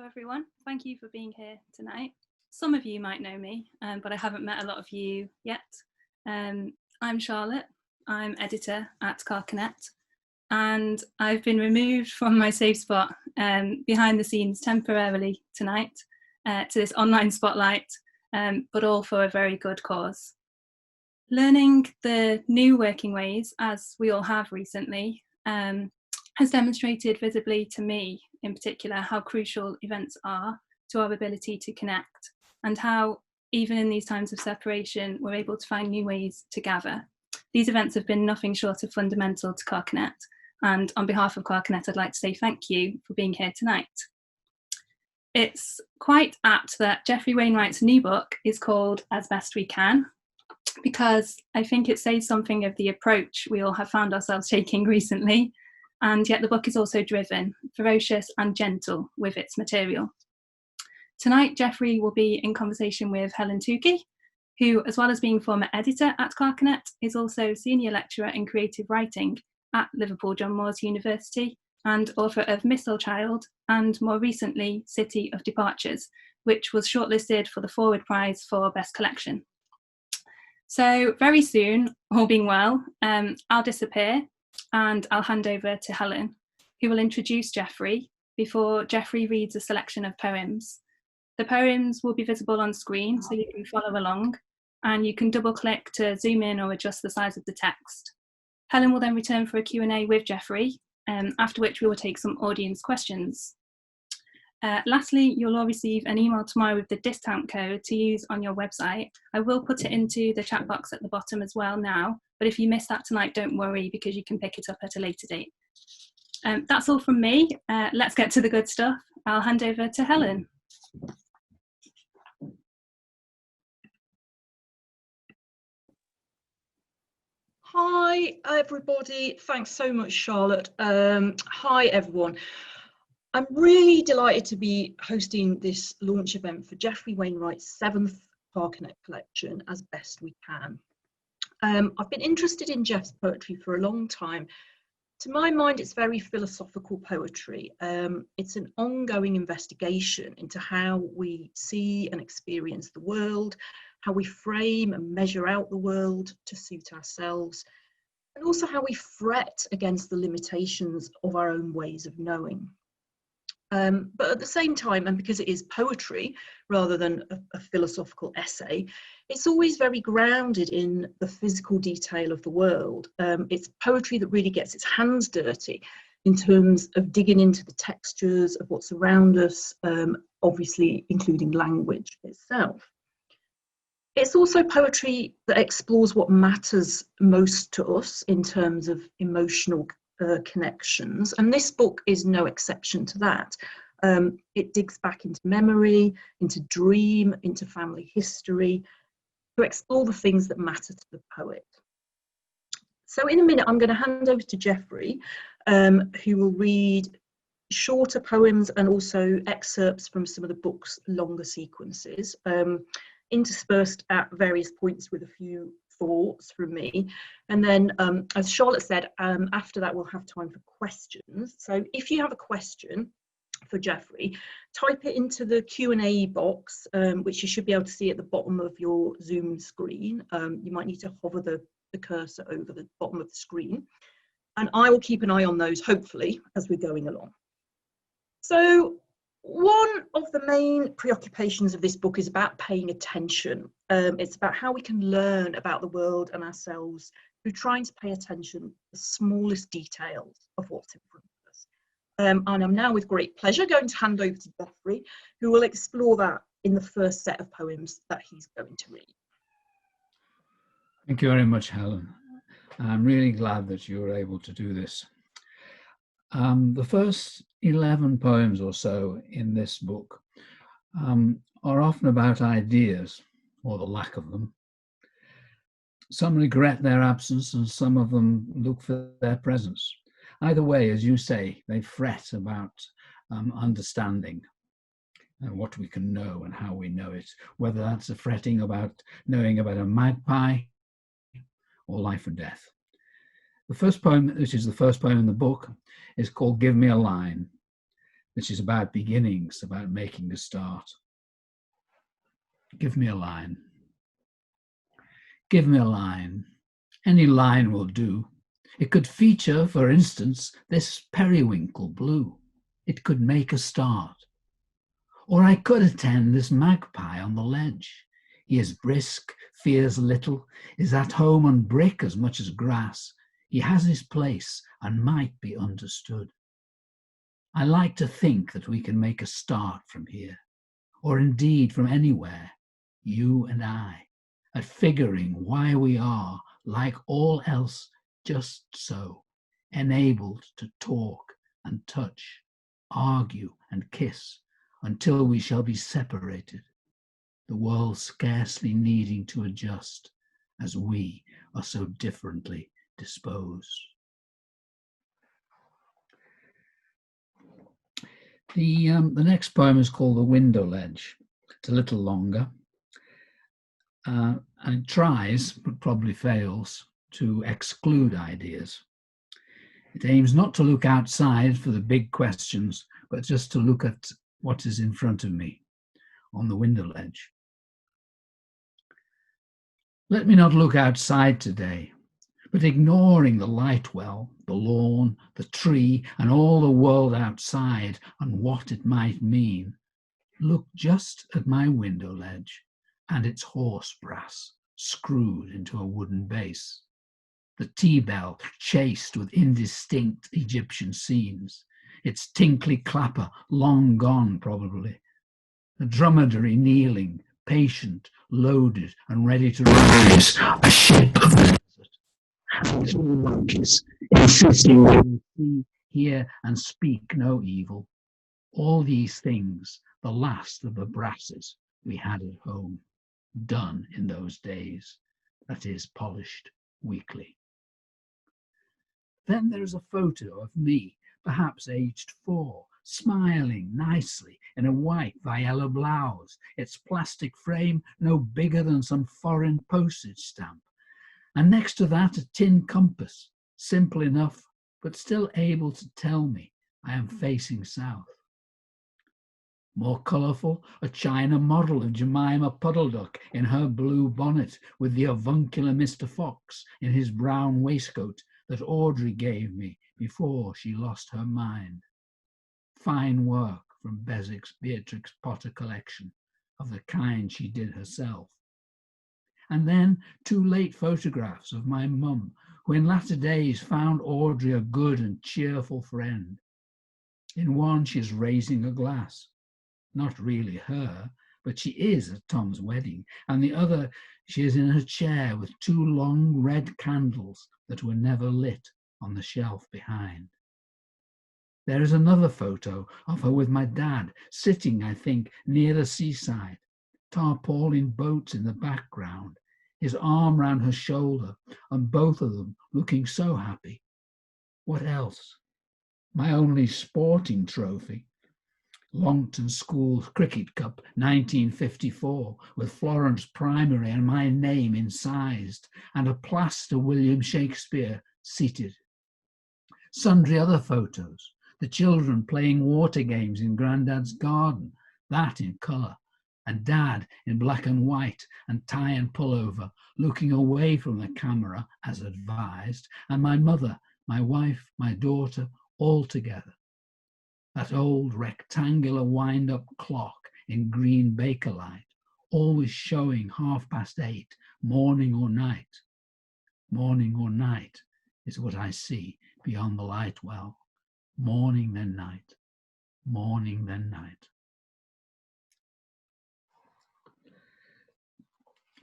everyone. Thank you for being here tonight. Some of you might know me, but I haven't met a lot of you yet. I'm Charlotte. I'm editor at Carcanet, and I've been removed from my safe spot behind the scenes temporarily tonight to this online spotlight, but all for a very good cause. Learning the new working ways, as we all have recently, has demonstrated visibly to me in particular how crucial events are to our ability to connect, and how even in these times of separation we're able to find new ways to gather. These events have been nothing short of fundamental to Carcanet, and on behalf of Carcanet I'd like to say thank you for being here tonight. It's quite apt that Jeffrey Wainwright's new book is called As Best We Can, because I think it says something of the approach we all have found ourselves taking recently. And yet the book is also driven, ferocious and gentle with its material. Tonight, Jeffrey will be in conversation with Helen Tookey, who, as well as being former editor at Carcanet, is also senior lecturer in creative writing at Liverpool John Moores University and author of Missile Child and, more recently, City of Departures, which was shortlisted for the Forward Prize for Best Collection. So very soon, all being well, I'll disappear and I'll hand over to Helen, who will introduce Jeffrey before Jeffrey reads a selection of poems. The poems will be visible on screen so you can follow along, and you can double click to zoom in or adjust the size of the text. Helen will then return for a Q&A with Jeffrey, after which we will take some audience questions. Lastly, you'll all receive an email tomorrow with the discount code to use on your website. I will put it into the chat box at the bottom as well now, but if you missed that tonight, don't worry, because you can pick it up at a later date. That's all from me. Let's get to the good stuff. I'll hand over to Helen. Hi, everybody. Thanks so much, Charlotte. Hi, everyone. I'm really delighted to be hosting this launch event for Jeffrey Wainwright's 7th Carcanet collection, As Best We Can. I've been interested in Jeff's poetry for a long time. To my mind, it's very philosophical poetry. It's an ongoing investigation into how we see and experience the world, how we frame and measure out the world to suit ourselves, and also how we fret against the limitations of our own ways of knowing. But at the same time, and because it is poetry rather than a philosophical essay, it's always very grounded in the physical detail of the world. It's poetry that really gets its hands dirty in terms of digging into the textures of what's around us, obviously including language itself. It's also poetry that explores what matters most to us in terms of emotional connections, and this book is no exception to that. It digs back into memory, into dream, into family history, to explore the things that matter to the poet. So in a minute, I'm going to hand over to Jeffrey, who will read shorter poems and also excerpts from some of the book's longer sequences, interspersed at various points with a few thoughts from me. And then, as Charlotte said, after that we'll have time for questions. So if you have a question for Jeffrey, type it into the Q&A box, which you should be able to see at the bottom of your Zoom screen. You might need to hover the cursor over the bottom of the screen, and I will keep an eye on those, hopefully, as we're going along. So one of the main preoccupations of this book is about paying attention. It's about how we can learn about the world and ourselves through trying to pay attention to the smallest details of what's in front of us. And I'm now with great pleasure going to hand over to Jeffrey, who will explore that in the first set of poems that he's going to read. Thank you very much, Helen. I'm really glad that you were able to do this. The first 11 poems or so in this book are often about ideas, or the lack of them. Some regret their absence and some of them look for their presence. Either way, as you say, they fret about understanding and what we can know and how we know it, whether that's a fretting about knowing about a magpie or life and death. The first poem, which is the first poem in the book, is called Give Me a Line. which is about beginnings, about making a start. Give me a line. Give me a line. Any line will do. It could feature, for instance, this periwinkle blue. It could make a start. Or I could attend this magpie on the ledge. He is brisk, fears little, is at home on brick as much as grass. He has his place and might be understood. I like to think that we can make a start from here, or indeed from anywhere, you and I, at figuring why we are, like all else, just so, enabled to talk and touch, argue and kiss, until we shall be separated, the world scarcely needing to adjust, as we are so differently disposed. The next poem is called The Window Ledge. It's a little longer, and it tries, but probably fails, to exclude ideas. It aims not to look outside for the big questions, but just to look at what is in front of me on the window ledge. Let me not look outside today, but ignoring the light well, the lawn, the tree, and all the world outside and what it might mean, look just at my window ledge and its horse brass screwed into a wooden base, the tea bell chased with indistinct Egyptian scenes, its tinkly clapper long gone probably, the dromedary kneeling, patient, loaded and ready to rise, a ship of the desert, little monkeys insisting they will see, hear and speak no evil. All these things, the last of the brasses we had at home, done in those days, that is, polished weekly. Then there is a photo of me, perhaps aged 4, smiling nicely in a white Viola blouse, its plastic frame no bigger than some foreign postage stamp. And next to that, a tin compass, simple enough, but still able to tell me I am facing south. More colourful, a china model of Jemima Puddleduck in her blue bonnet, with the avuncular Mr. Fox in his brown waistcoat that Audrey gave me before she lost her mind. Fine work from Beswick's Beatrix Potter collection, of the kind she did herself. And then 2 late photographs of my mum, who in latter days found Audrey a good and cheerful friend. In one, she is raising a glass. Not really her, but she is at Tom's wedding. And the other, she is in her chair with 2 long red candles that were never lit on the shelf behind. There is another photo of her with my dad, sitting, I think, near the seaside, tarpaulin boats in the background, his arm round her shoulder, and both of them looking so happy. What else? My only sporting trophy, Longton School Cricket Cup 1954, with Florence Primary and my name incised, and a plaster William Shakespeare seated. Sundry other photos, the children playing water games in Grandad's garden, that in colour, and Dad in black and white and tie and pullover, looking away from the camera as advised, and my mother, my wife, my daughter, all together. That old rectangular wind-up clock in green bakelite, always showing 8:30, morning or night. Morning or night is what I see beyond the light well. Morning then night, morning then night.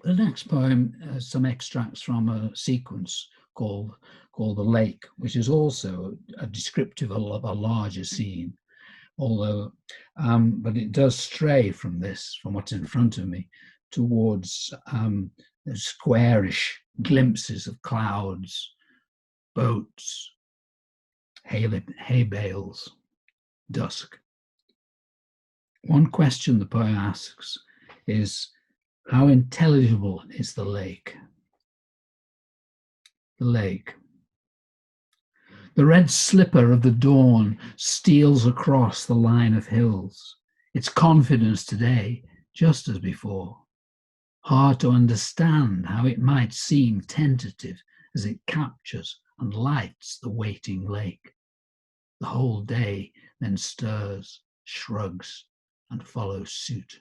The next poem has some extracts from a sequence called The Lake, which is also a descriptive of a larger scene, although, but it does stray from this, from what's in front of me, towards squarish glimpses of clouds, boats, hay bales, dusk. One question the poem asks is, how intelligible is the lake? The lake. The red slipper of the dawn steals across the line of hills. Its confidence today, just as before. Hard to understand how it might seem tentative as it captures and lights the waiting lake. The whole day then stirs, shrugs, and follows suit.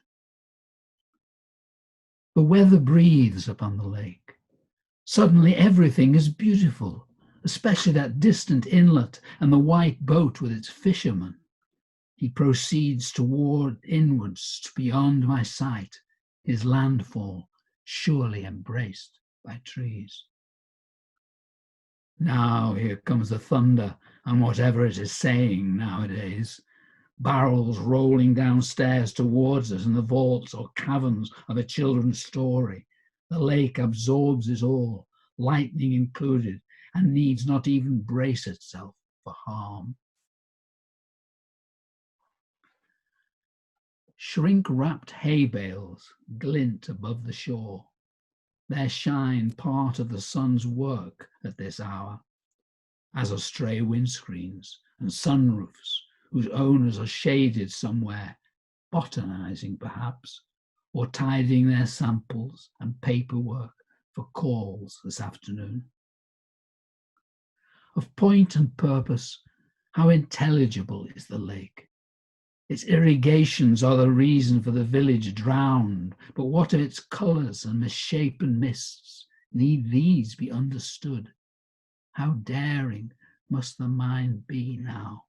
The weather breathes upon the lake. Suddenly everything is beautiful, especially that distant inlet and the white boat with its fishermen. He proceeds toward inwards beyond my sight, his landfall surely embraced by trees. Now here comes the thunder and whatever it is saying nowadays. Barrels rolling downstairs towards us in the vaults or caverns of a children's story. The lake absorbs it all, lightning included, and needs not even brace itself for harm. Shrink-wrapped hay bales glint above the shore. Their shine part of the sun's work at this hour, as are stray windscreens and sunroofs whose owners are shaded somewhere, botanizing perhaps, or tidying their samples and paperwork for calls this afternoon. Of point and purpose, how intelligible is the lake. Its irrigations are the reason for the village drowned, but what of its colours and misshapen mists? Need these be understood? How daring must the mind be now?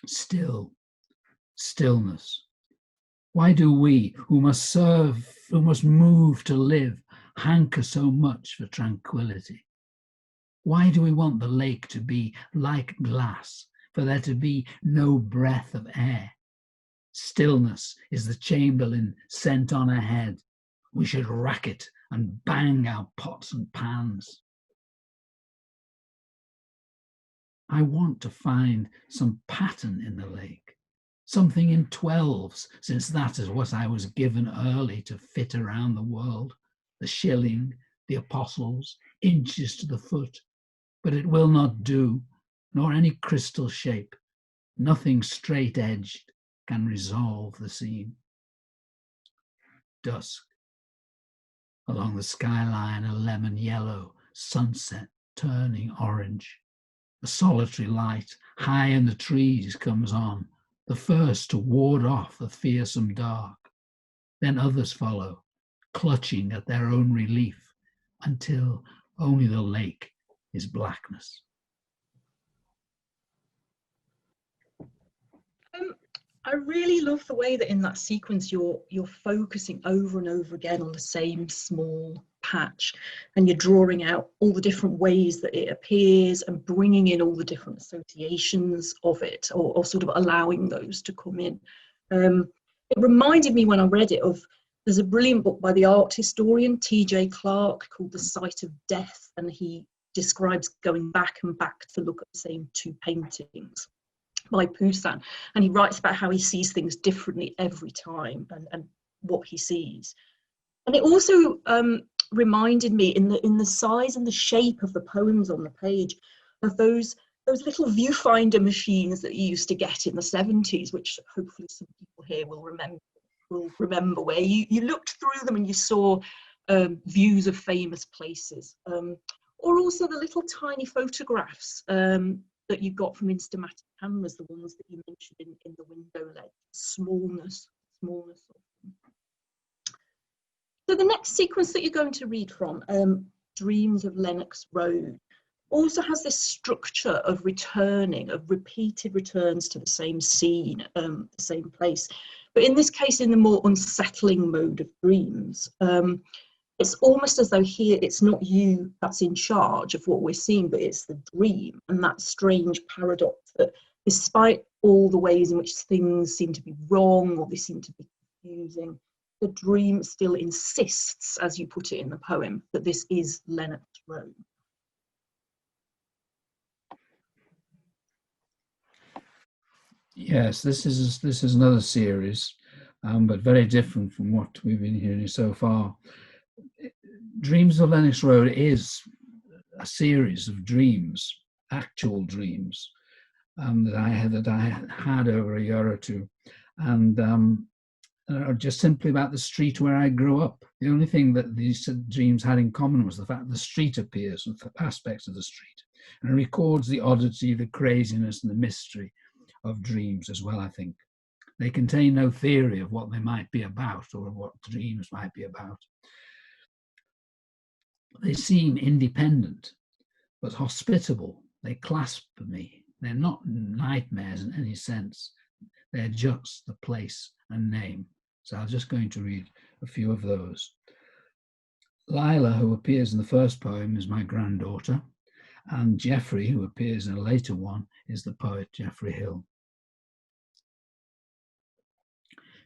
Still, stillness. Why do we, who must serve, who must move to live, hanker so much for tranquility? Why do we want the lake to be like glass, for there to be no breath of air? Stillness is the chamberlain sent on ahead. We should rack it and bang our pots and pans. I want to find some pattern in the lake, something in 12s, since that is what I was given early to fit around the world, the shilling, the apostles, inches to the foot. But it will not do, nor any crystal shape. Nothing straight-edged can resolve the scene. Dusk. Along the skyline, a lemon yellow sunset turning orange. A solitary light high in the trees comes on, the first to ward off the fearsome dark. Then others follow, clutching at their own relief, until only the lake is blackness. I really love the way that in that sequence you're focusing over and over again on the same small patch, and you're drawing out all the different ways that it appears and bringing in all the different associations of it, or sort of allowing those to come in. It reminded me when I read it of, there's a brilliant book by the art historian T.J. Clarke called The Sight of Death, and he describes going back and back to look at the same two paintings by Poussin, and he writes about how he sees things differently every time and what he sees. And it also reminded me in the size and the shape of the poems on the page of those little viewfinder machines that you used to get in the 70s, which hopefully some people here will remember, where you looked through them and you saw views of famous places, or also the little tiny photographs that you got from Instamatic cameras, the ones that you mentioned in the window ledge. Smallness of them. So the next sequence that you're going to read from, Dreams of Lennox Road, also has this structure of returning, of repeated returns to the same scene, the same place. But in this case, in the more unsettling mode of dreams. It's almost as though here it's not you that's in charge of what we're seeing, but it's the dream, and that strange paradox that despite all the ways in which things seem to be wrong or they seem to be confusing, the dream still insists, as you put it in the poem, that this is Lennox Road. Yes, this is another series, but very different from what we've been hearing so far. Dreams of Lennox Road is a series of dreams, actual dreams, that I had over a year or two, and just simply about the street where I grew up. The only thing that these dreams had in common was the fact that the street appears with aspects of the street, and it records the oddity, the craziness, and the mystery of dreams as well, I think. They contain no theory of what they might be about or what dreams might be about. They seem independent, but hospitable. They clasp me. They're not nightmares in any sense. They're just the place and name. So I'm just going to read a few of those. Lila, who appears in the first poem, is my granddaughter, and Jeffrey, who appears in a later one, is the poet Jeffrey Hill.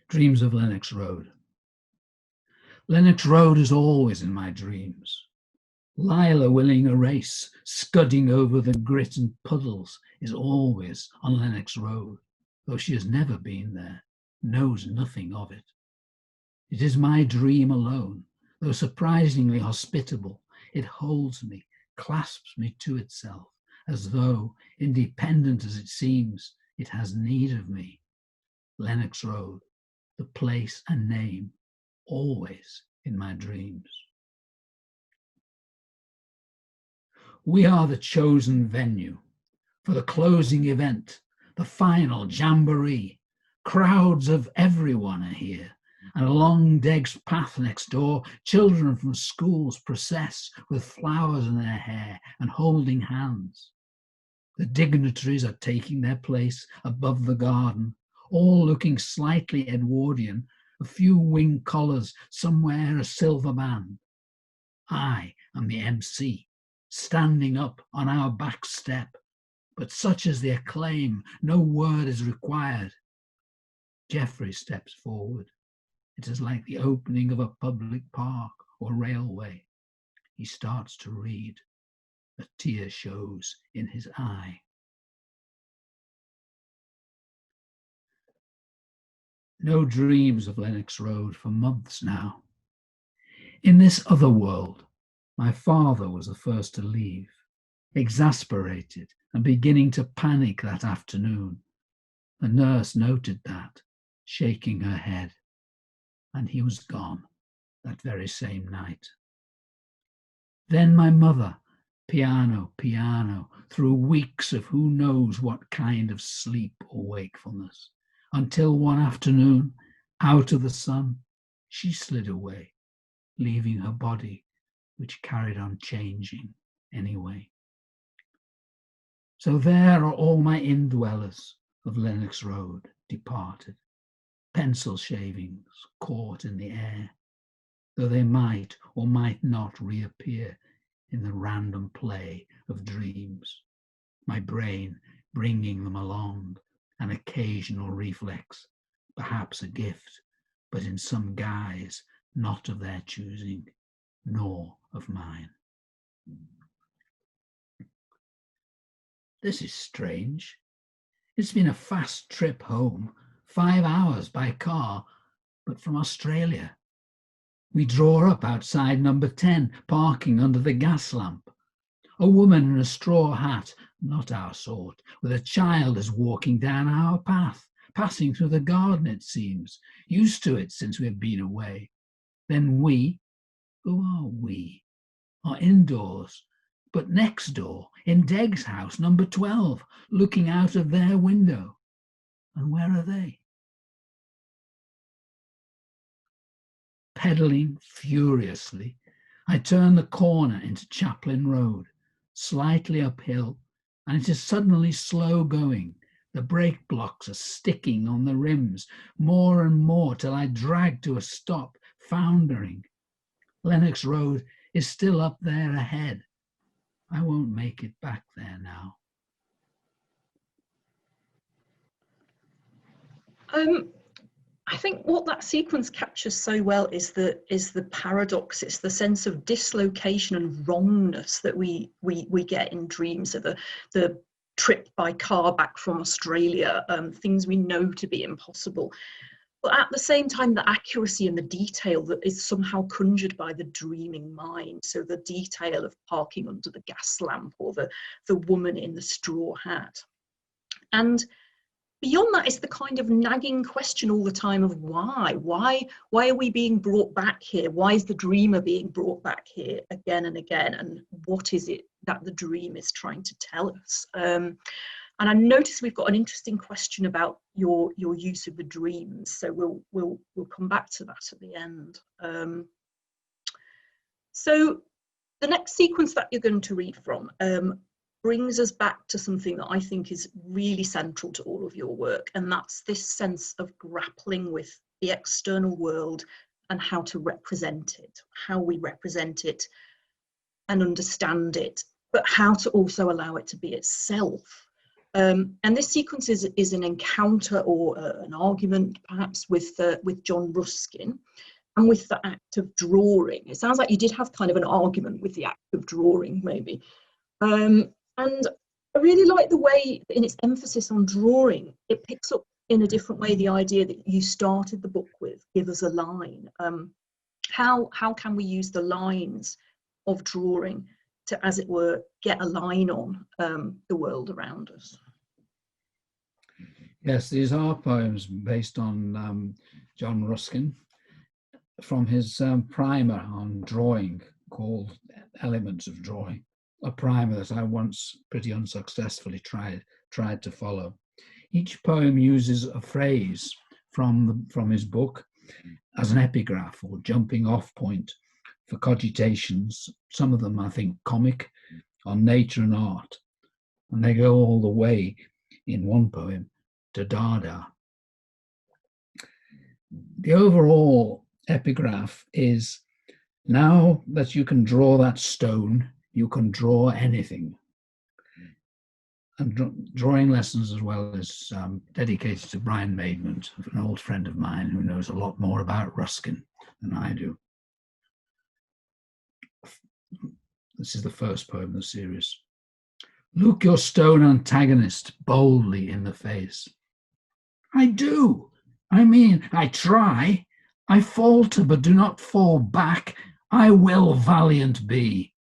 Dreams of Lennox Road. Lennox Road is always in my dreams. Lila winning a race, scudding over the grit and puddles, is always on Lennox Road, though she has never been there, knows nothing of it. It is my dream alone, though surprisingly hospitable. It holds me, clasps me to itself, as though, independent as it seems, it has need of me. Lennox Road, the place and name, always in my dreams. We are the chosen venue for the closing event, the final jamboree. Crowds of everyone are here, and along Deg's path next door, children from schools process with flowers in their hair and holding hands. The dignitaries are taking their place above the garden, all looking slightly Edwardian, a few wing collars, somewhere a silver band. I am the MC, standing up on our back step, but such is the acclaim, no word is required. Jeffrey steps forward. It is like the opening of a public park or railway. He starts to read. A tear shows in his eye. No dreams of Lennox Road for months now. In this other world, my father was the first to leave, exasperated and beginning to panic that afternoon. The nurse noted that, shaking her head, and he was gone that very same night. Then my mother, piano, through weeks of who knows what kind of sleep or wakefulness, until one afternoon, out of the sun, she slid away, leaving her body, which carried on changing anyway. So there are all my indwellers of Lennox Road departed, pencil shavings caught in the air, though they might or might not reappear in the random play of dreams, my brain bringing them along, an occasional reflex, perhaps a gift, but in some guise not of their choosing, nor of mine. This is strange. It's been a fast trip home, 5 hours by car, but from Australia. We draw up outside number 10, parking under the gas lamp. A woman in a straw hat, not our sort, with a child is walking down our path, passing through the garden, it seems, used to it since we've been away. Then we, who are we, are indoors, but next door, in Deg's house, number 12, looking out of their window. And where are they? Pedalling furiously, I turn the corner into Chaplin Road, slightly uphill, and it is suddenly slow going. The brake blocks are sticking on the rims, more and more till I drag to a stop, foundering. Lennox Road is still up there ahead. I won't make it back there now. I think what that sequence captures so well is the paradox. It's the sense of dislocation and wrongness that we get in dreams. So the trip by car back from Australia, things we know to be impossible. but at the same time, the accuracy and the detail that is somehow conjured by the dreaming mind. So the detail of parking under the gas lamp, or the woman in the straw hat. And beyond that is the kind of nagging question all the time of why? Why are we being brought back here? Why is the dreamer being brought back here again and again? And what is it that the dream is trying to tell us? And I noticed we've got an interesting question about your use of the dreams. So we'll come back to that at the end. So the next sequence that you're going to read from brings us back to something that I think is really central to all of your work, and that's this sense of grappling with the external world and how to represent it, how we represent it and understand it, but how to also allow it to be itself. And this sequence is an encounter or an argument, perhaps, with John Ruskin and with the act of drawing. It sounds like you did have kind of an argument with the act of drawing, maybe. And I really like the way, in its emphasis on drawing, it picks up in a different way the idea that you started the book with, give us a line. How can we use the lines of drawing to, as it were, get a line on the world around us? Yes, these are poems based on John Ruskin from his primer on drawing called Elements of Drawing, a primer that I once pretty unsuccessfully tried to follow. Each poem uses a phrase from his book as an epigraph or jumping off point for cogitations, some of them I think comic, on nature and art, and they go all the way in one poem to Dada. The overall epigraph is, now that you can draw that stone, you can draw anything. And drawing lessons as well as dedicated to Brian Maidment, an old friend of mine who knows a lot more about Ruskin than I do. This is the first poem in the series. Look your stone antagonist boldly in the face. I do. I mean, I try. I falter, but do not fall back. I will valiant be.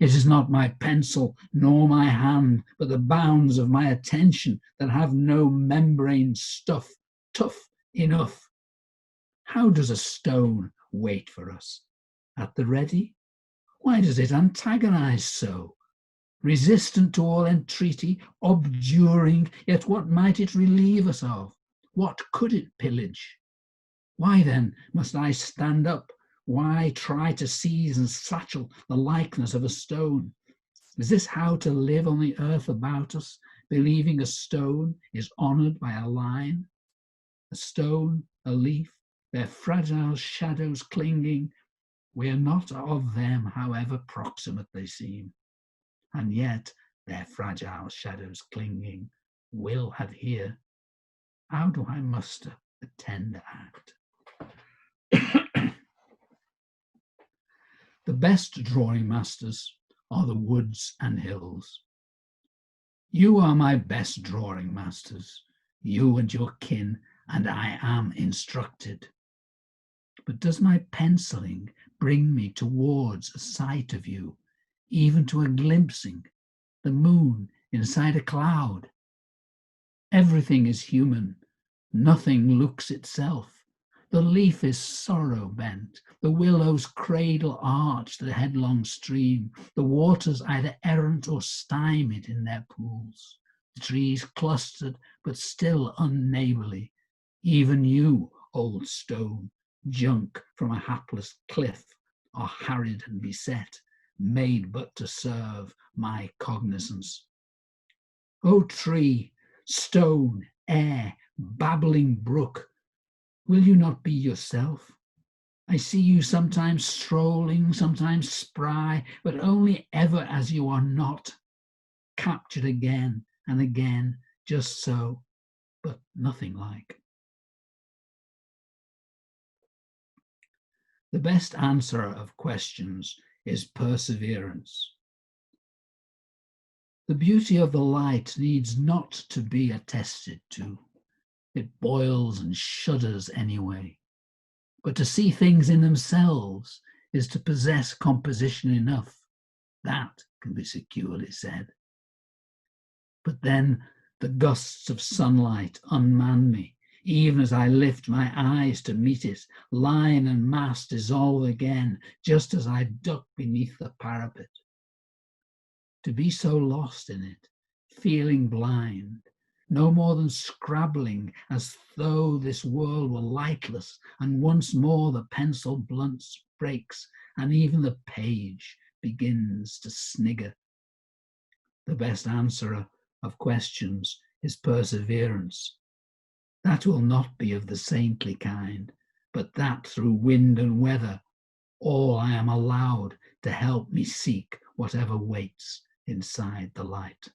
It is not my pencil nor my hand, but the bounds of my attention that have no membrane stuff, tough enough. How does a stone wait for us? At the ready? Why does it antagonize so? Resistant to all entreaty, obduring, yet what might it relieve us of? What could it pillage? Why then must I stand up? Why try to seize and satchel the likeness of a stone? Is this how to live on the earth about us, believing a stone is honoured by a line? A stone, a leaf, their fragile shadows clinging, we are not of them, however proximate they seem. And yet their fragile shadows clinging will adhere. How do I muster the tender act? The best drawing masters are the woods and hills. You are my best drawing masters, you and your kin, and I am instructed. But does my penciling bring me towards a sight of you, even to a glimpsing, the moon inside a cloud? Everything is human, nothing looks itself. The leaf is sorrow bent, the willow's cradle arched the headlong stream, the waters either errant or stymied in their pools, the trees clustered but still unneighbourly. Even you, old stone, junk from a hapless cliff, are harried and beset, made but to serve my cognizance. O tree, stone, air, babbling brook, will you not be yourself? I see you sometimes strolling, sometimes spry, but only ever as you are not, captured again and again, just so, but nothing like. The best answer of questions is perseverance. The beauty of the light needs not to be attested to. It boils and shudders anyway. But to see things in themselves is to possess composition enough. That can be securely said. But then the gusts of sunlight unman me, even as I lift my eyes to meet it. Line and mass dissolve again, just as I duck beneath the parapet. To be so lost in it, feeling blind, no more than scrabbling as though this world were lightless, and once more the pencil blunts, breaks, and even the page begins to snigger. The best answerer of questions is perseverance. That will not be of the saintly kind, but that through wind and weather, all I am allowed to help me seek whatever waits inside the light.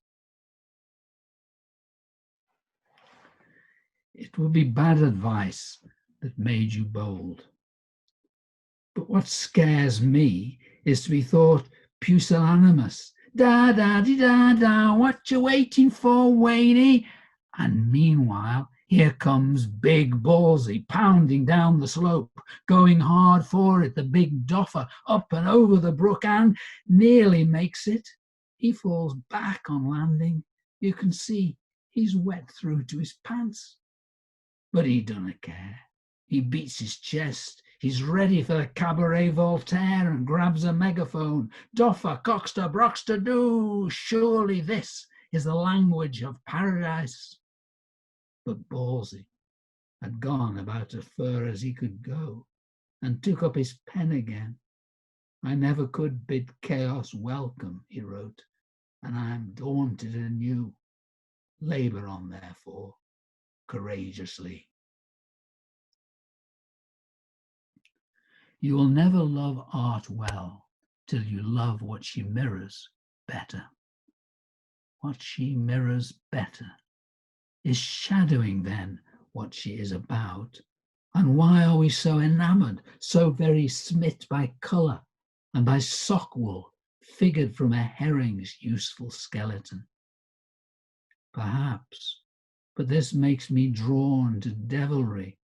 It would be bad advice that made you bold. But what scares me is to be thought pusillanimous. Da-da-dee-da-da, what you waiting for, Waynie? And meanwhile, here comes Big Ballsy pounding down the slope, going hard for it, the big doffer up and over the brook, and nearly makes it. He falls back on landing. You can see he's wet through to his pants. But he doesn't care. He beats his chest. He's ready for the cabaret Voltaire and grabs a megaphone. Doffer, cockster, brockster, do. Surely this is the language of paradise. But Ballsy had gone about as far as he could go and took up his pen again. I never could bid chaos welcome, he wrote, and I am daunted anew. Labour on, therefore, courageously. You will never love art well till you love what she mirrors better. What she mirrors better. Is shadowing then what she is about? And why are we so enamoured, so very smit by colour and by sock wool figured from a herring's useful skeleton? Perhaps, but this makes me drawn to devilry.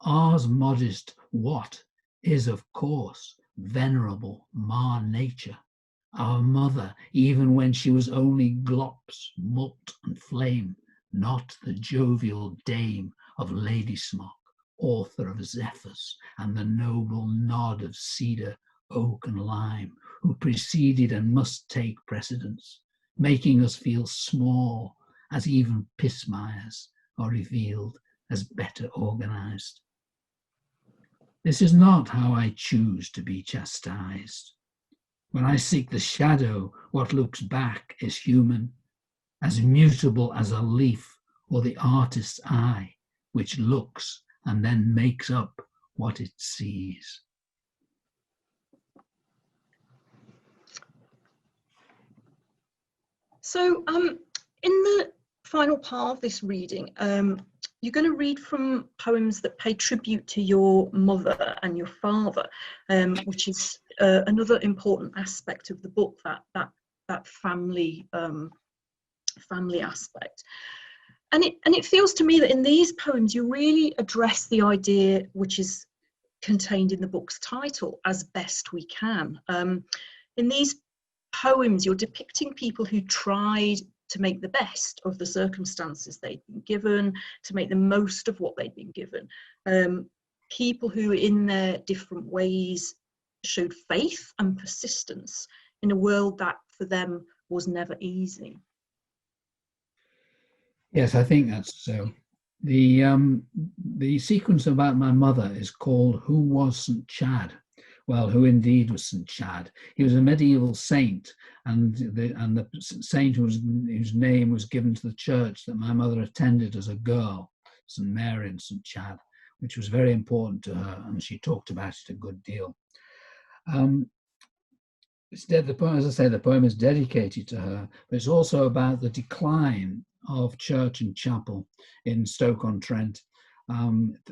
Ours modest what is, of course, venerable Ma Nature, our mother, even when she was only glops, malt and flame, not the jovial dame of Ladysmock, author of Zephyrs and the noble nod of cedar, oak and lime, who preceded and must take precedence, making us feel small, as even pismires are revealed as better organized. This is not how I choose to be chastised. When I seek the shadow, what looks back is human, as mutable as a leaf or the artist's eye, which looks and then makes up what it sees. So in the final part of this reading, you're going to read from poems that pay tribute to your mother and your father, which is another important aspect of the book, that family aspect. And it feels to me that in these poems you really address the idea which is contained in the book's title, As Best We Can. In these poems you're depicting people who tried to make the best of the circumstances they'd been given, to make the most of what they'd been given. People who in their different ways showed faith and persistence in a world that for them was never easy. Yes, I think that's so. The sequence about my mother is called Who Was St. Chad? Well, who indeed was St. Chad? He was a medieval saint, and the saint whose name was given to the church that my mother attended as a girl, St. Mary and St. Chad, which was very important to her, and she talked about it a good deal. The poem, as I say, the poem is dedicated to her, but it's also about the decline of church and chapel in Stoke-on-Trent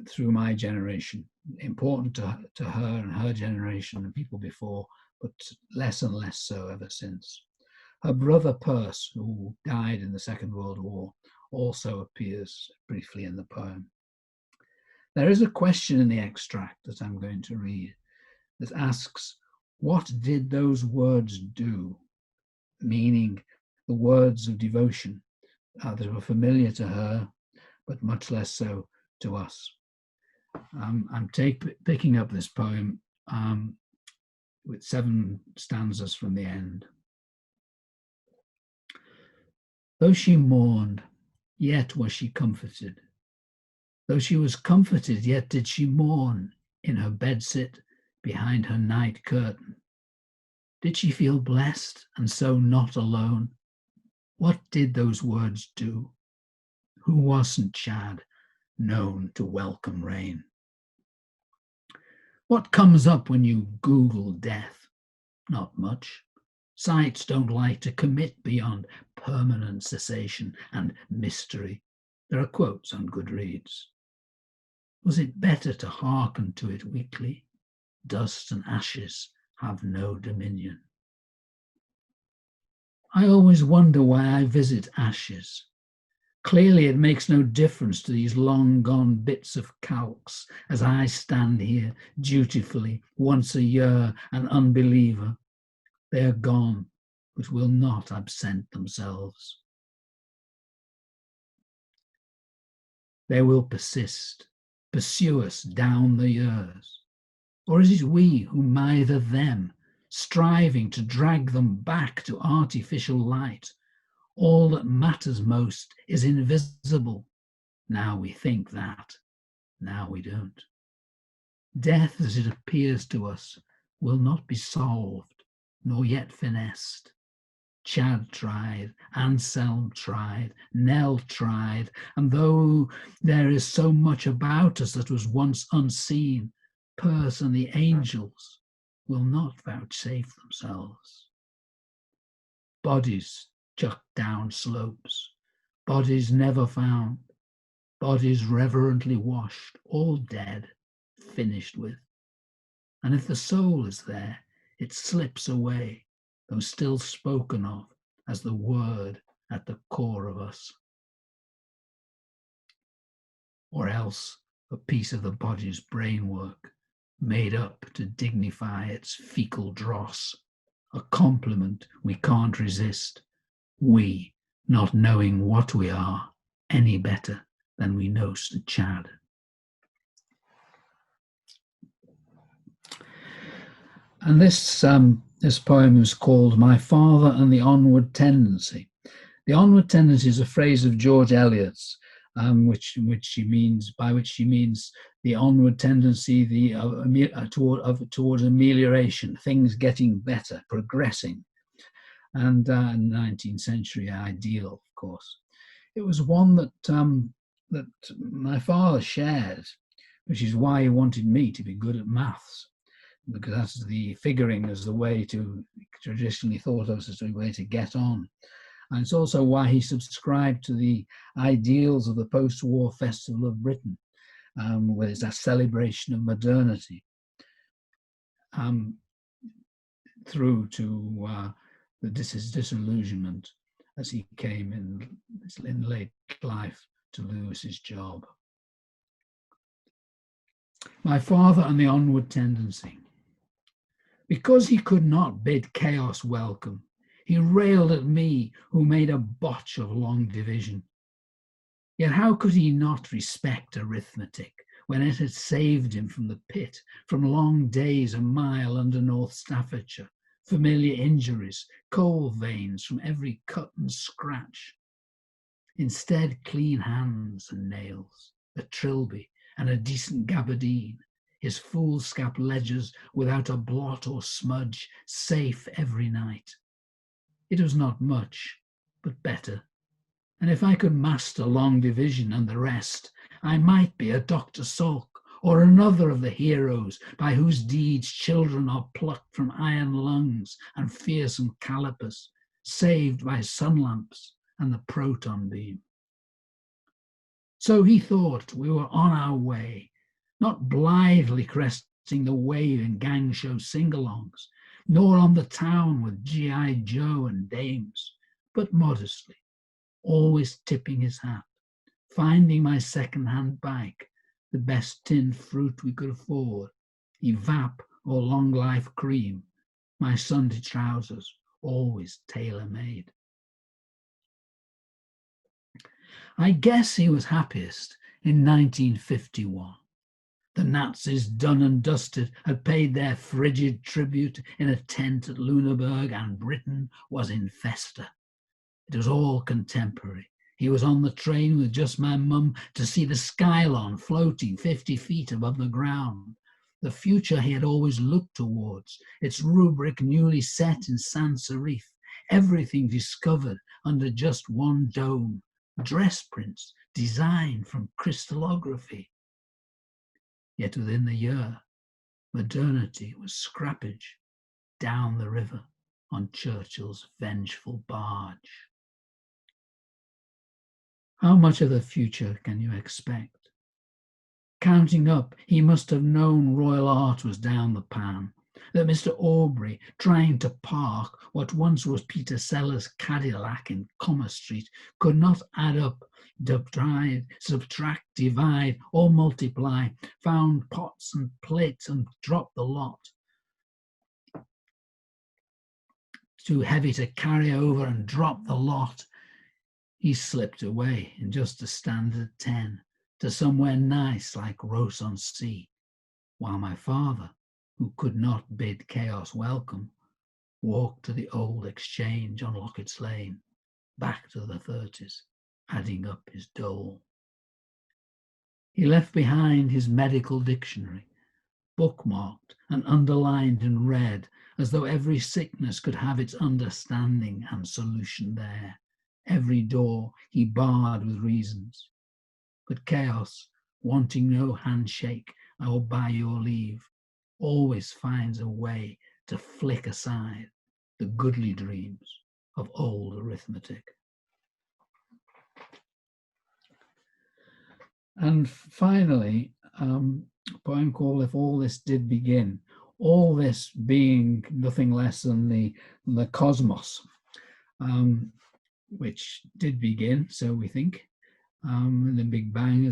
through my generation. Important to her and her generation and people before, but less and less so ever since. Her brother Perce, who died in the Second World War, also appears briefly in the poem. There is a question in the extract that I'm going to read that asks, what did those words do? Meaning the words of devotion that were familiar to her, but much less so to us. I'm picking up this poem with 7 stanzas from the end. Though she mourned, yet was she comforted. Though she was comforted, yet did she mourn in her bedsit behind her night curtain. Did she feel blessed and so not alone? What did those words do? Who wasn't Chad known to welcome rain? What comes up when you Google death? Not much. Sites don't like to commit beyond permanent cessation and mystery. There are quotes on Goodreads. Was it better to hearken to it weakly? Dust and ashes have no dominion. I always wonder why I visit ashes. Clearly it makes no difference to these long gone bits of calx as I stand here dutifully once a year an unbeliever. They are gone, but will not absent themselves. They will persist, pursue us down the years. Or is it we who mither them, striving to drag them back to artificial light? All that matters most is invisible. Now we think that, now we don't. Death as it appears to us will not be solved, nor yet finessed. Chad tried, Anselm tried, Nell tried, and though there is so much about us that was once unseen, Perse and the angels will not vouchsafe themselves. Bodies chucked down slopes, bodies never found, bodies reverently washed, all dead, finished with. And if the soul is there, it slips away, though still spoken of as the word at the core of us. Or else a piece of the body's brainwork, made up to dignify its fecal dross, a compliment we can't resist, we not knowing what we are any better than we know St. Chad. And this poem is called My Father and the Onward Tendency. The onward tendency is a phrase of George Eliot's, by which she means the onward tendency towards amelioration, things getting better, progressing, and 19th century ideal, of course. It was one that my father shared, which is why he wanted me to be good at maths, because that's the figuring as the way to, traditionally thought of as the way to get on. And it's also why he subscribed to the ideals of the post-war Festival of Britain, where it's a celebration of modernity, through to his disillusionment as he came in late life to lose his job. My father and the onward tendency. Because he could not bid chaos welcome, he railed at me who made a botch of long division. Yet how could he not respect arithmetic when it had saved him from the pit, from long days a mile under North Staffordshire, familiar injuries, coal veins from every cut and scratch? Instead, clean hands and nails, a trilby and a decent gabardine, his foolscap ledgers without a blot or smudge, safe every night. It was not much, but better. And if I could master long division and the rest, I might be a Dr. Salk or another of the heroes by whose deeds children are plucked from iron lungs and fearsome calipers, saved by sun lamps and the proton beam. So he thought we were on our way, not blithely cresting the wave in gang show sing-alongs, nor on the town with G.I. Joe and dames, but modestly, always tipping his hat, finding my second-hand bike, the best tinned fruit we could afford, evap or long life cream, my Sunday trousers, always tailor-made. I guess he was happiest in 1951. The Nazis, done and dusted, had paid their frigid tribute in a tent at Lüneburg, and Britain was in festa. It was all contemporary. He was on the train with just my mum to see the Skylon floating 50 feet above the ground. The future he had always looked towards, its rubric newly set in sans serif, everything discovered under just one dome, dress prints designed from crystallography. Yet within the year, modernity was scrappage down the river on Churchill's vengeful barge. How much of the future can you expect? Counting up, he must have known royal art was down the pan, that Mr. Aubrey, trying to park what once was Peter Sellers' Cadillac in Commerce Street, could not add up, subtract, divide, or multiply, found pots and plates and dropped the lot. Too heavy to carry over and drop the lot. He slipped away in just a standard 10 to somewhere nice like Ross-on-Sea, while my father, who could not bid chaos welcome, walked to the old exchange on Lockett's Lane, back to the 30s, adding up his dole. He left behind his medical dictionary, bookmarked and underlined in red, as though every sickness could have its understanding and solution there. Every door he barred with reasons. But chaos, wanting no handshake or by your leave, always finds a way to flick aside the goodly dreams of old arithmetic. And finally, a poem called If All This Did Begin, all this being nothing less than the cosmos, which did begin, so we think, the Big Bang,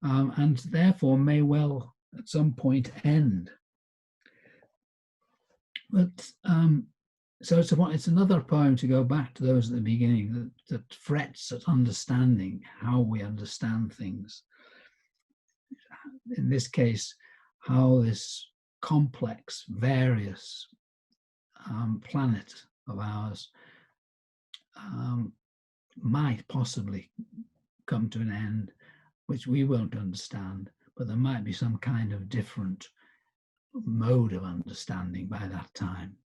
and therefore may well at some point end. But so it's another poem to go back to those at the beginning that frets at understanding how we understand things. In this case, how this complex, various planet of ours might possibly come to an end, which we won't understand, but there might be some kind of different mode of understanding by that time.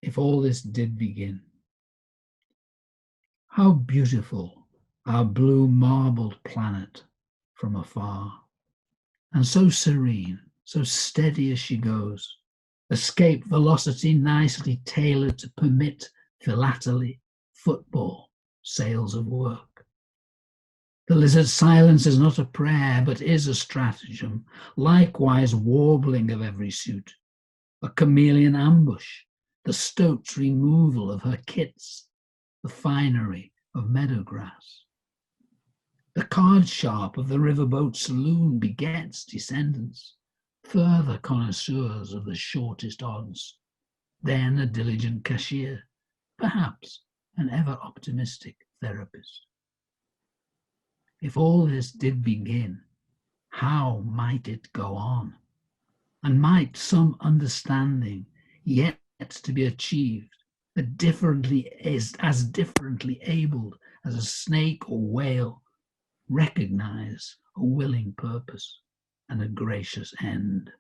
If all this did begin, how beautiful our blue marbled planet from afar, and so serene, so steady as she goes, escape velocity nicely tailored to permit philately, football, sales of work. The lizard's silence is not a prayer, but is a stratagem, likewise warbling of every suit, a chameleon ambush, the stoat's removal of her kits, the finery of meadowgrass. The card sharp of the riverboat saloon begets descendants, further connoisseurs of the shortest odds, then a diligent cashier, perhaps an ever-optimistic therapist. If all this did begin, how might it go on? And might some understanding yet to be achieved that differently is as differently abled as a snake or whale recognize a willing purpose and a gracious end?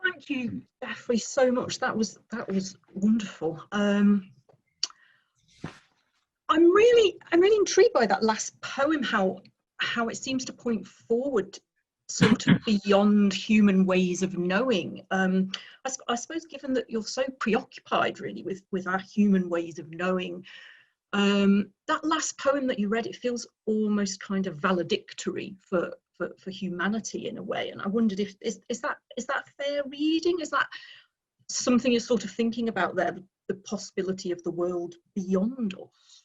Thank you, Jeffrey, so much. That was wonderful. I'm really intrigued by that last poem, how it seems to point forward sort of beyond human ways of knowing. I suppose given that you're so preoccupied really with our human ways of knowing, that last poem that you read, it feels almost kind of valedictory for for humanity in a way. And I wondered if is that fair reading? Is that something you're sort of thinking about there, the possibility of the world beyond us?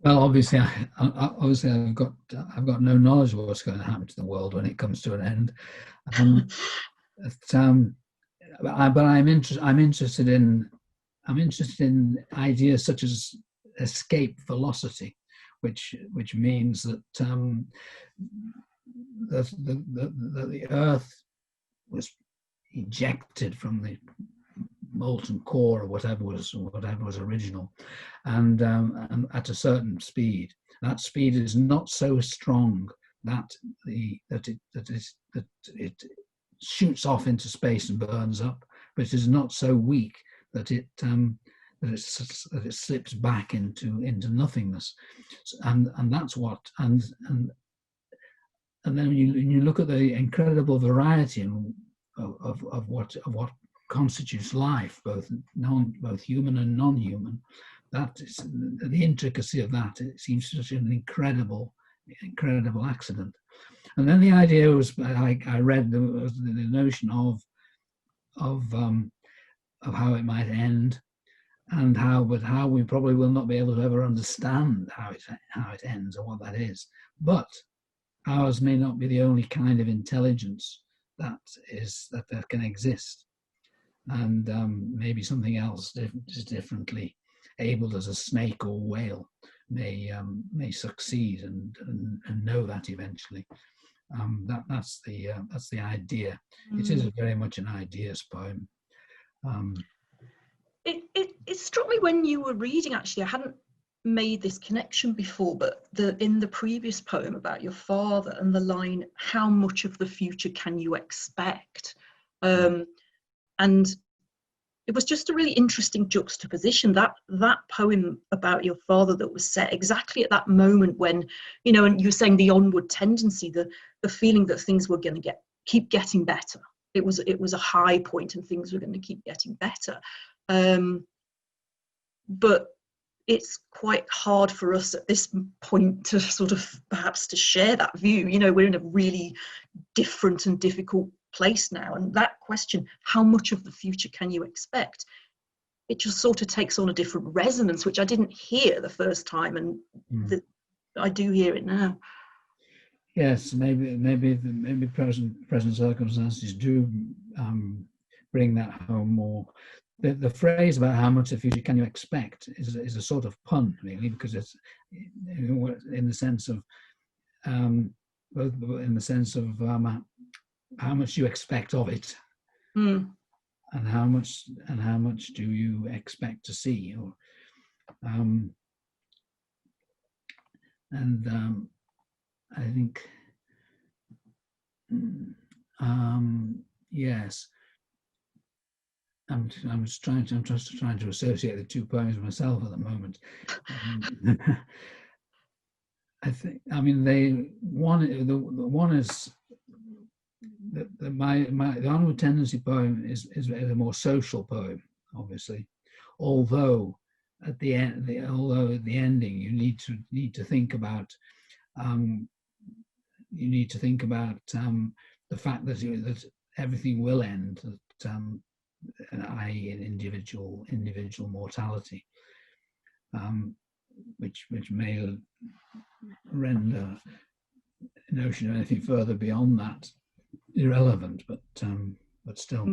Well, obviously, I've got no knowledge of what's going to happen to the world when it comes to an end. But I'm interested in ideas such as escape velocity, which means that the Earth was ejected from the molten core or whatever was original, and at a certain speed. That speed is not so strong that it shoots off into space and burns up, but it is not so weak that it slips back into nothingness, and that's what and then when you look at the incredible variety of what constitutes life, both human and non-human, that is the intricacy of that. It seems such an incredible accident. And then the idea was, I read the notion of how it might end, and how we probably will not be able to ever understand how it ends or what that is. But ours may not be the only kind of intelligence that can exist, and maybe something else is differently abled, as a snake or whale may succeed and know that eventually. That's the idea. It is very much an ideas poem. It struck me when you were reading, actually. I hadn't made this connection before, but in the previous poem about your father, and the line, how much of the future can you expect? And it was just a really interesting juxtaposition, that poem about your father that was set exactly at that moment when, and you were saying the onward tendency, the feeling that things were going to keep getting better. It was a high point and things were going to keep getting better. But it's quite hard for us at this point to sort of perhaps to share that view. We're in a really different and difficult place now, and that question, how much of the future can you expect, it just sort of takes on a different resonance, which I didn't hear the first time, and I do hear it now. Yes, maybe present circumstances do bring that home more. The phrase about how much of the future can you expect is a sort of pun, really, because it's in the sense of both in the sense of how much you expect of it, and how much do you expect to see, or I think yes. I'm just trying to associate the two poems myself at the moment. The Onward Tendency poem is a more social poem, obviously. Although at the ending, you need to think about the fact that everything will end, i.e. individual mortality, which may render the notion of anything further beyond that irrelevant, but still.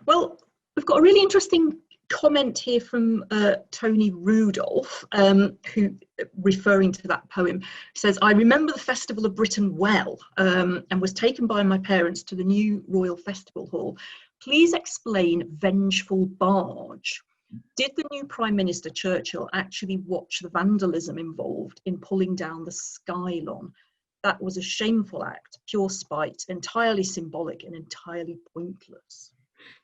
Well, we've got a really interesting comment here from Tony Rudolph, who, referring to that poem, says, I remember the Festival of Britain well, and was taken by my parents to the new Royal Festival Hall. Please explain Vengeful Barge. Did the new Prime Minister Churchill actually watch the vandalism involved in pulling down the Skylon? That was a shameful act, pure spite, entirely symbolic and entirely pointless.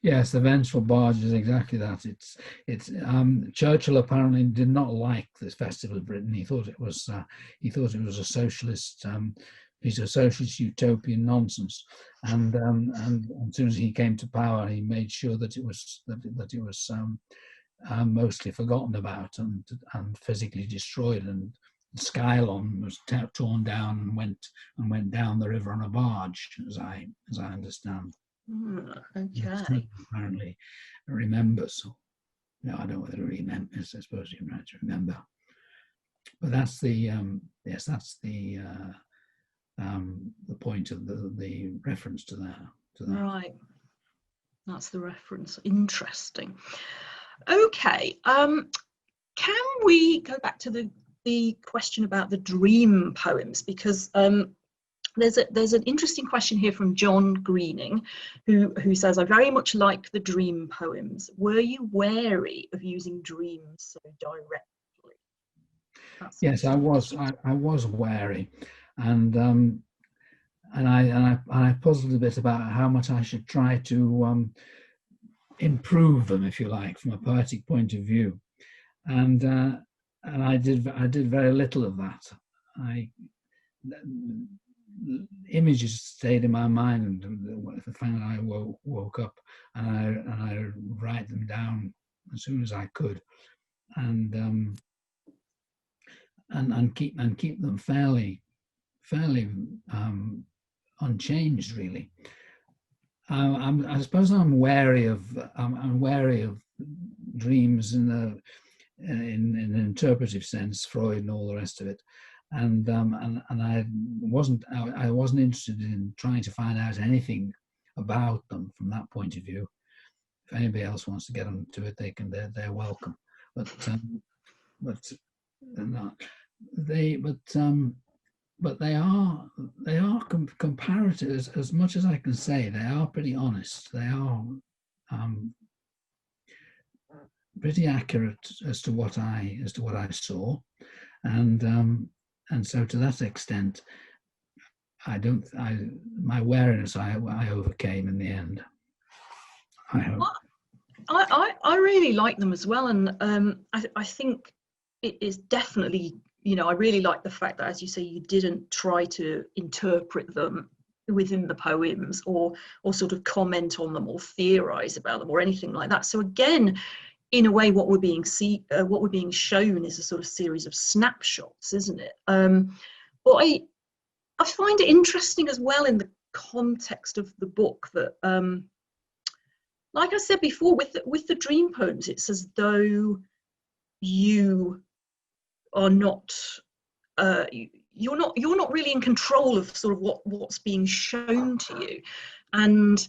Yes, the Vengeful Barge is exactly that. It's Churchill apparently did not like this Festival of Britain. He thought it was a socialist piece of socialist utopian nonsense, and as soon as he came to power, he made sure that it was mostly forgotten about and physically destroyed and Skylon was torn down and went down the river on a barge, as I understand. Okay. Apparently remembers. No, I don't know whether he remembers. I suppose you're right to remember. But that's the yes, that's the point of the reference to that. Right. That's the reference. Interesting. Okay. Can we go back to the question about the dream poems, because there's an interesting question here from John Greening, who says, I very much like the dream poems. Were you wary of using dreams so directly? Yes, I was wary, and I puzzled a bit about how much I should try to improve them, if you like, from a poetic point of view, and I did very little of that. Images stayed in my mind the time I woke up, and I write them down as soon as I could, and keep them fairly unchanged, really. I suppose I'm wary of dreams in an interpretive sense, Freud and all the rest of it, and I wasn't interested in trying to find out anything about them from that point of view. If anybody else wants to get onto it, they're welcome. But they are comparative, as much as I can say. They are pretty honest. They are pretty accurate as to what I saw, and so to that extent, my wariness I overcame in the end. I hope. I really like them as well, and I think it is definitely, I really like the fact that, as you say, you didn't try to interpret them within the poems or sort of comment on them or theorize about them or anything like that. So again, in a way, what we're being shown is a sort of series of snapshots, isn't it? But I find it interesting as well in the context of the book that, like I said before, with the dream poems, it's as though you are not you're not really in control of sort of what's being shown to you, and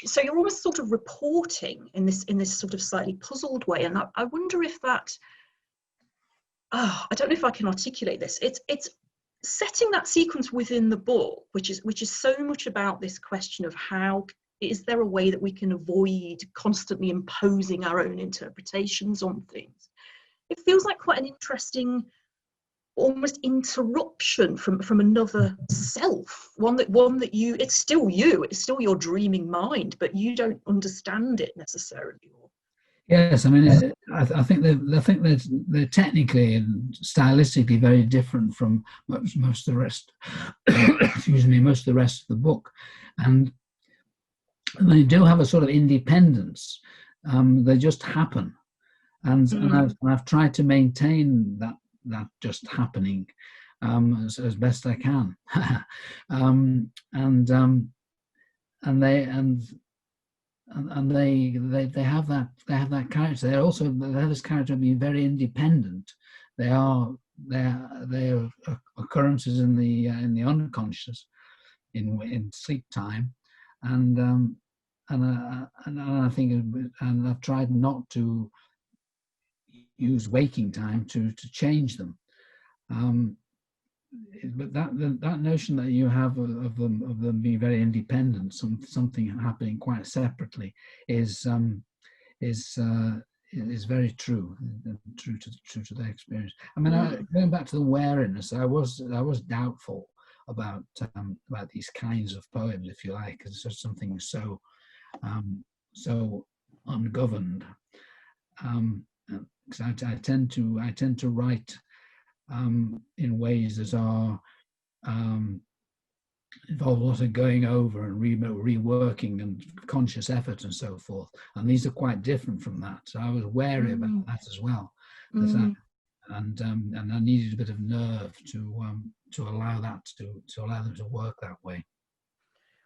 so you're almost sort of reporting in this sort of slightly puzzled way. And I wonder if that, I don't know if I can articulate this. It's setting that sequence within the book, which is so much about this question of how is there a way that we can avoid constantly imposing our own interpretations on things. It feels like quite an interesting, almost interruption from another self, one that you, it's still your dreaming mind, but you don't understand it necessarily. Yes, I mean, I think they're technically and stylistically very different from most of the rest. Excuse me, most of the rest of the book, and they do have a sort of independence. They just happen, and I've tried to maintain that just happening as best I can, and they have that character. They have this character of being very independent. They are occurrences in the unconscious, in sleep time, and I think, and I've tried not to use waking time to change them. But that notion that you have of them being very independent, something happening quite separately, is very true to their experience. I mean, going back to the wariness, I was doubtful about these kinds of poems, if you like, because it's something so ungoverned. Because I tend to write in ways that are involve a lot of going over and reworking and conscious effort and so forth. And these are quite different from that. So I was wary about that as well. and I needed a bit of nerve to allow that to allow them to work that way.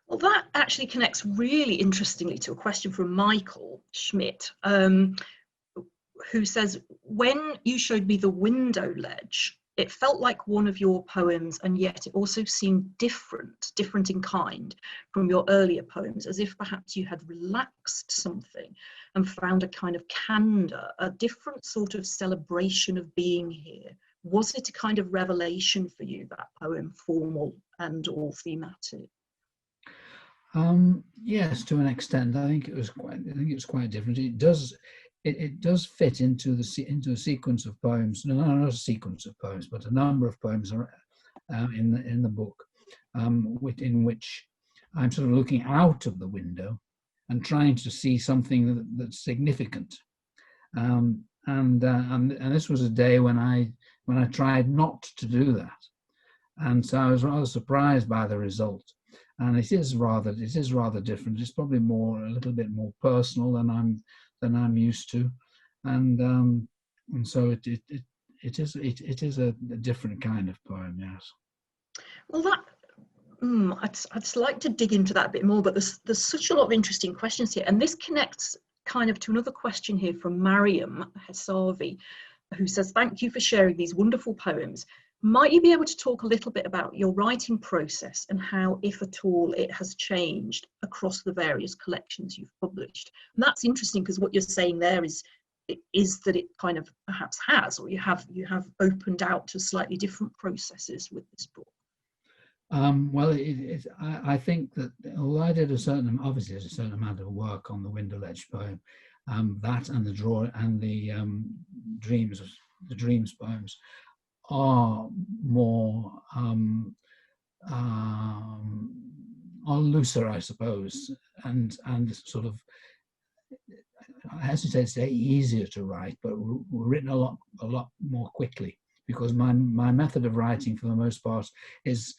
Well, that actually connects really interestingly to a question from Michael Schmidt, who says, when you showed me the window ledge, it felt like one of your poems, and yet it also seemed different in kind from your earlier poems, as if perhaps you had relaxed something and found a kind of candor, a different sort of celebration of being here. Was it a kind of revelation for you, that poem, formal and or thematic? Yes, to an extent. I think it was quite different. It does fit into a sequence of poems. No, not a sequence of poems, but a number of poems are in the book, in which I'm sort of looking out of the window and trying to see something that's significant. And this was a day when I tried not to do that, and so I was rather surprised by the result. And it is rather different. It's probably a little bit more personal than I'm used to, and so it is a different kind of poem. Yes. Well, I'd like to dig into that a bit more, but there's such a lot of interesting questions here, and this connects kind of to another question here from Mariam Hesavi, who says, thank you for sharing these wonderful poems. Might you be able to talk a little bit about your writing process and how, if at all, it has changed across the various collections you've published? And that's interesting because what you're saying there is that it kind of perhaps has, or you have opened out to slightly different processes with this book. Well, I think that although I did obviously there's a certain amount of work on the window ledge poem, that and the dreams poems are more are looser, I suppose, and sort of, I hesitate to say easier to write, but written a lot more quickly, because my method of writing for the most part is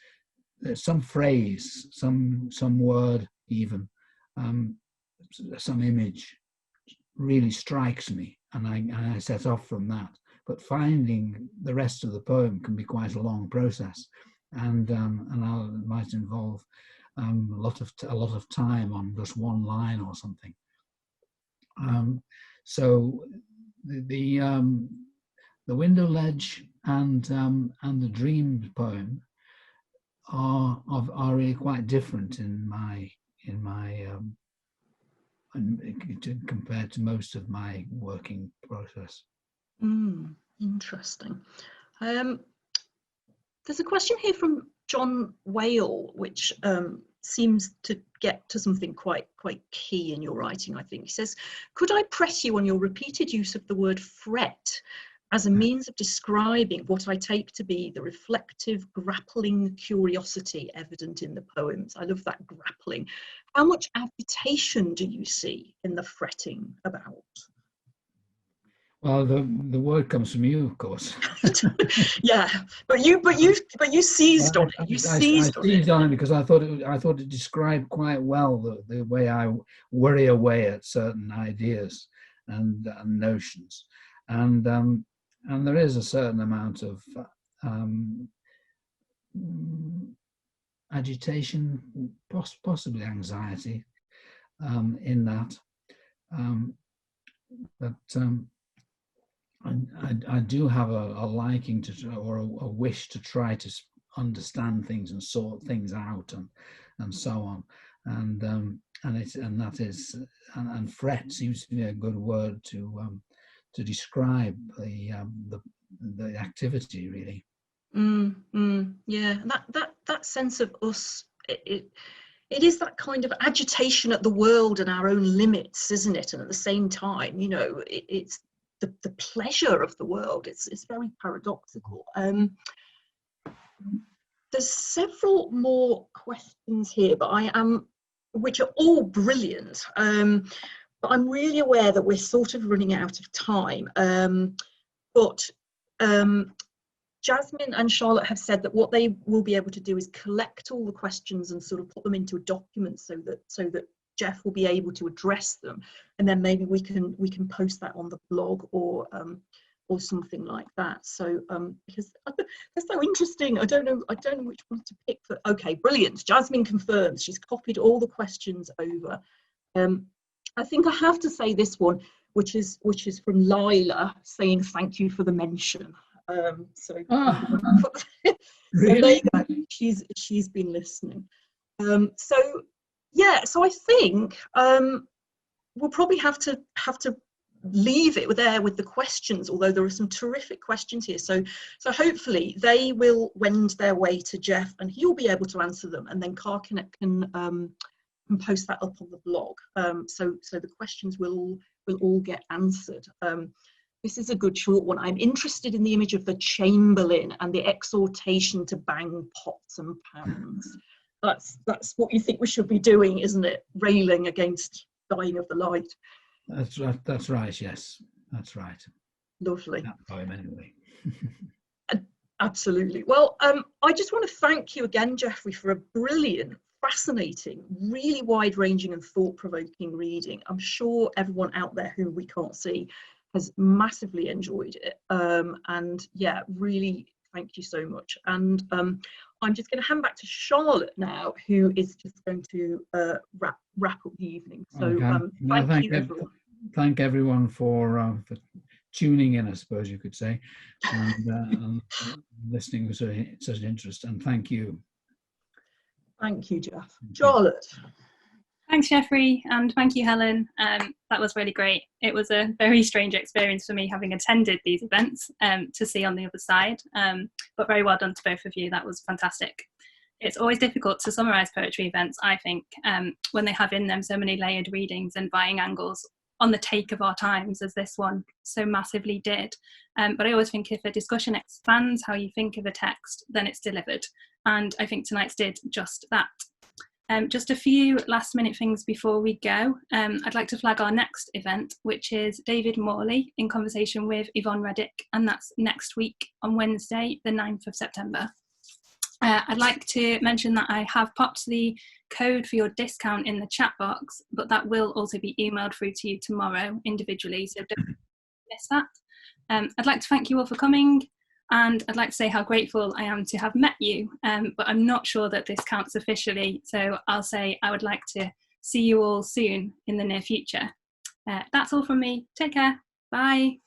some phrase, some word, even some image really strikes me, and I set off from that. But finding the rest of the poem can be quite a long process, and it might involve a lot of time on just one line or something. So the window ledge and the dream poem are really quite different compared to most of my working process. Interesting. There's a question here from John Whale, which seems to get to something quite key in your writing, I think. He says, could I press you on your repeated use of the word fret as a means of describing what I take to be the reflective, grappling curiosity evident in the poems? I love that, grappling. How much agitation do you see in the fretting about? Well, the word comes from you, of course. Yeah, but you seized on it. You seized on it because I thought it described quite well the way I worry away at certain ideas and notions, and there is a certain amount of agitation, possibly anxiety, in that, but. I do have a liking or a wish to try to understand things and sort things out and so on, and fret seems to be a good word to describe the activity, really. Yeah, and that sense of us, it is that kind of agitation at the world and our own limits, isn't it? And at the same time, you know, it's the pleasure of the world. It's very paradoxical. There's several more questions here, which are all brilliant. But I'm really aware that we're sort of running out of time. But Jasmine and Charlotte have said that what they will be able to do is collect all the questions and sort of put them into a document so that Jeff will be able to address them, and then maybe we can post that on the blog or or something like that. So because they're so interesting, I don't know which one to pick for. Okay, brilliant. Jasmine confirms she's copied all the questions over. I think I have to say this one, which is from Lila, saying thank you for the mention. So Really? there you go. She's been listening. So yeah, so I think we'll probably have to leave it there with the questions, although there are some terrific questions here. So hopefully they will wend their way to Jeff and he'll be able to answer them, and then Carcanet can post that up on the blog. So the questions will all get answered. This is a good short one. I'm interested in the image of the Chamberlain and the exhortation to bang pots and pans. That's what you think we should be doing, isn't it? Railing against dying of the light. That's right. That's right. Yes, that's right. Lovely. That poem, anyway. Absolutely. Well, I just want to thank you again, Jeffrey, for a brilliant, fascinating, really wide-ranging and thought-provoking reading. I'm sure everyone out there who we can't see has massively enjoyed it. And yeah, really thank you so much. And I'm just going to hand back to Charlotte now, who is just going to wrap up the evening. So okay. thank you, everyone. Thank everyone for tuning in, I suppose you could say, and listening with such interest. And thank you. Thank you, Jeff. Charlotte. Thanks, Jeffrey, and thank you, Helen. That was really great. It was a very strange experience for me, having attended these events, to see on the other side, but very well done to both of you. That was fantastic. It's always difficult to summarise poetry events, I think, when they have in them so many layered readings and vying angles on the take of our times, as this one so massively did. But I always think if a discussion expands how you think of a text, then it's delivered. And I think tonight's did just that. Just a few last minute things before we go. I'd like to flag our next event, which is David Morley in conversation with Yvonne Reddick, and that's next week on Wednesday, the 9th of September. I'd like to mention that I have popped the code for your discount in the chat box, but that will also be emailed through to you tomorrow individually, so don't miss that. I'd like to thank you all for coming, and I'd like to say how grateful I am to have met you, but I'm not sure that this counts officially, so I'll say I would like to see you all soon in the near future. That's all from me. Take care. Bye.